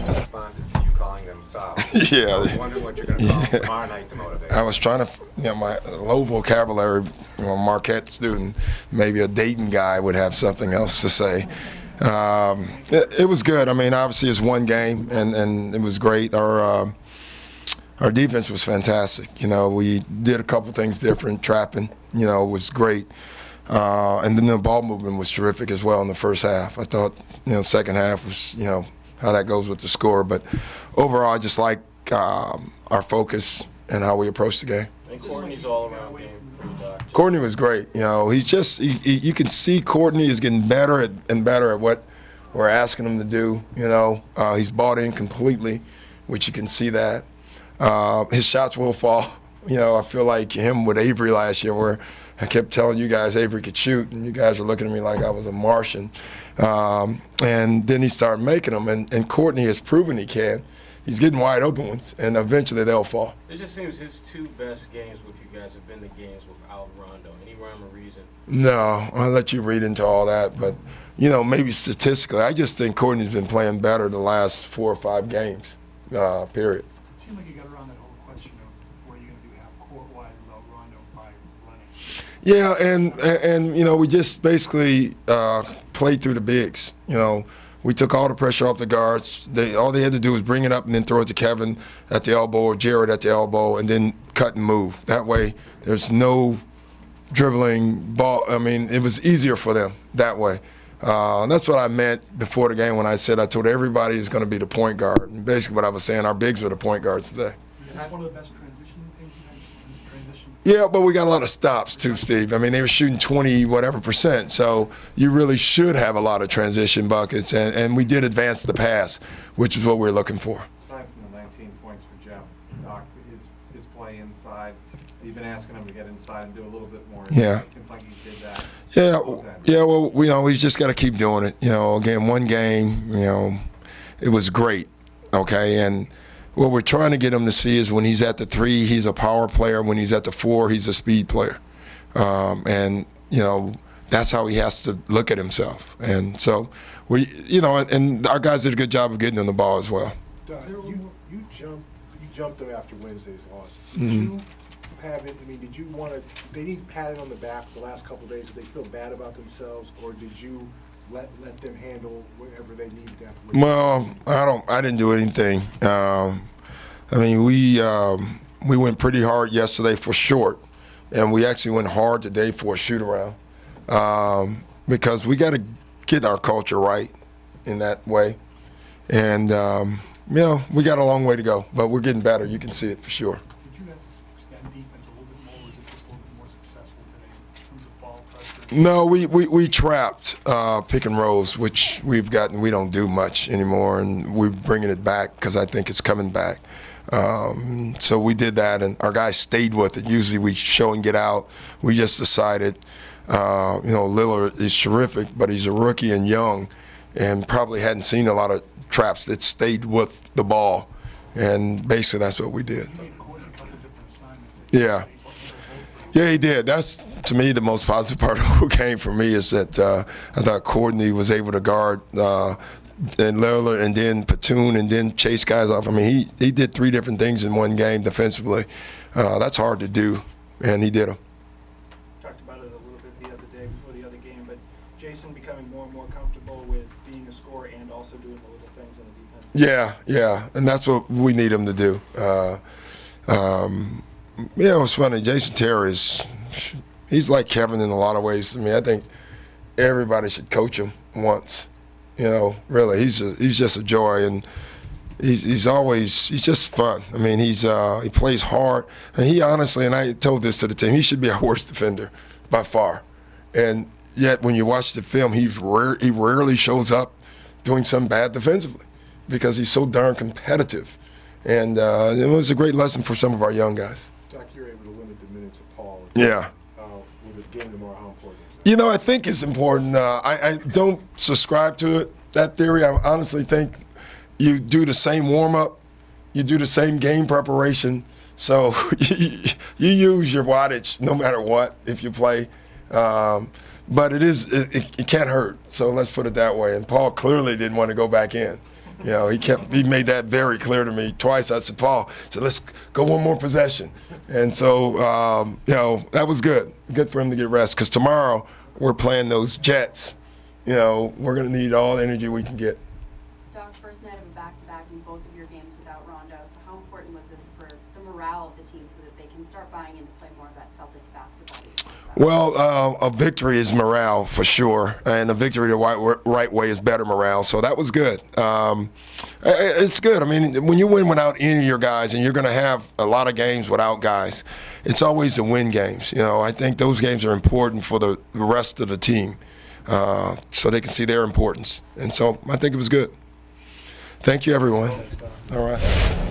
responded to you calling them soft. Yeah. I was wondering what you're going to call them tomorrow night to motivate. I was trying to, my low vocabulary, Marquette student, maybe a Dayton guy would have something else to say. It was good. I mean, obviously it's one game, and it was great. Our defense was fantastic. We did a couple things different. Trapping, was great. And then the ball movement was terrific as well in the first half. I thought, second half was, how that goes with the score. But overall, I just like our focus and how we approach the game. And Courtney's all-around game. Courtney was great. You can see Courtney is getting better and better at what we're asking him to do. He's bought in completely, which you can see that. His shots will fall. I feel like him with Avery last year, where I kept telling you guys Avery could shoot, and you guys were looking at me like I was a Martian. And then he started making them, and Courtney has proven he can. He's getting wide open ones, and eventually they'll fall. It just seems his two best games with you guys have been the games without Rondo. Any rhyme or reason? No, I'll let you read into all that, but maybe statistically, I just think Courtney's been playing better the last 4 or 5 games. Period. It seemed like you got around that whole question of what are you going to do half court wide without Rondo by running. Yeah, and we just basically played through the bigs. We took all the pressure off the guards. All they had to do was bring it up and then throw it to Kevin at the elbow or Jared at the elbow, and then cut and move. That way, there's no dribbling ball. I mean, it was easier for them that way. And that's what I meant before the game when I said I told everybody is going to be the point guard. And basically what I was saying, our bigs were the point guards today. Is that one of the best transition things you mentioned? Transition? Yeah, but we got a lot of stops too, Steve. I mean, they were shooting 20% so you really should have a lot of transition buckets, and we did advance the pass, which is what we're looking for. Aside from the 19 points for Jeff, Doc, his play inside, you've been asking him to get inside and do a little bit more. Yeah. It seems like he did that. Yeah. Well, we just got to keep doing it. Again, one game, it was great. Okay, and what we're trying to get him to see is when he's at the 3, he's a power player. When he's at the 4, he's a speed player. And that's how he has to look at himself. And so and our guys did a good job of getting him the ball as well. You jumped them after Wednesday's loss. Did you have it? I mean, did you want to? They need patted on the back the last couple of days. Did they feel bad about themselves, or did you let them handle whatever they needed after? Well, I didn't do anything. I mean, we went pretty hard yesterday for short, and we actually went hard today for a shoot around because we got to get our culture right in that way, and we got a long way to go, but we're getting better. You can see it for sure. Did you guys extend defense a little bit more? Was it just a little bit more successful today in terms of ball pressure? No, we trapped pick and rolls, which we don't do much anymore, and we're bringing it back because I think it's coming back. So we did that, and our guys stayed with it. Usually we show and get out. We just decided, Lillard is terrific, but he's a rookie and young, and probably hadn't seen a lot of traps that stayed with the ball, and basically that's what we did. Yeah, he did. That's, to me, the most positive part of the whole game for me is that I thought Courtney was able to guard and Lillard and then platoon and then chase guys off. I mean, he did 3 different things in one game defensively. That's hard to do, and he did them. Talked about it a little bit the other day before the other game, but Jason becoming more and more comfortable with being a scorer and also doing the little things on the defense. Yeah, and that's what we need him to do. It was funny. Jason Terry he's like Kevin in a lot of ways. I mean, I think everybody should coach him once. Really, he's just a joy, and he's just fun. I mean, he plays hard, and he honestly, and I told this to the team, he should be our worst defender by far. And yet, when you watch the film, he rarely shows up doing something bad defensively because he's so darn competitive. And it was a great lesson for some of our young guys. Doc, you're able to limit the minutes of Paul. Yeah. With the game tomorrow, how important is that? I think it's important. I don't subscribe to that theory. I honestly think you do the same warm-up, you do the same game preparation, so you use your wattage no matter what if you play. But it can't hurt, so let's put it that way. And Paul clearly didn't want to go back in. You know, he made that very clear to me twice. I said, Paul, let's go one more possession. And so, you know, that was good. Good for him to get rest, because tomorrow we're playing those Jets. You know, we're going to need all the energy we can get. Doc, first night of a back-to-back in both of your games without Rondo. So how important was this for the morale of the team so that they can start buying in to play more of that Celtics basketball? Well, a victory is morale for sure, and a victory the right way is better morale. So that was good. It's good. I mean, when you win without any of your guys, and you're going to have a lot of games without guys, it's always the win games. You know, I think those games are important for the rest of the team, so they can see their importance. And so I think it was good. Thank you, everyone. All right.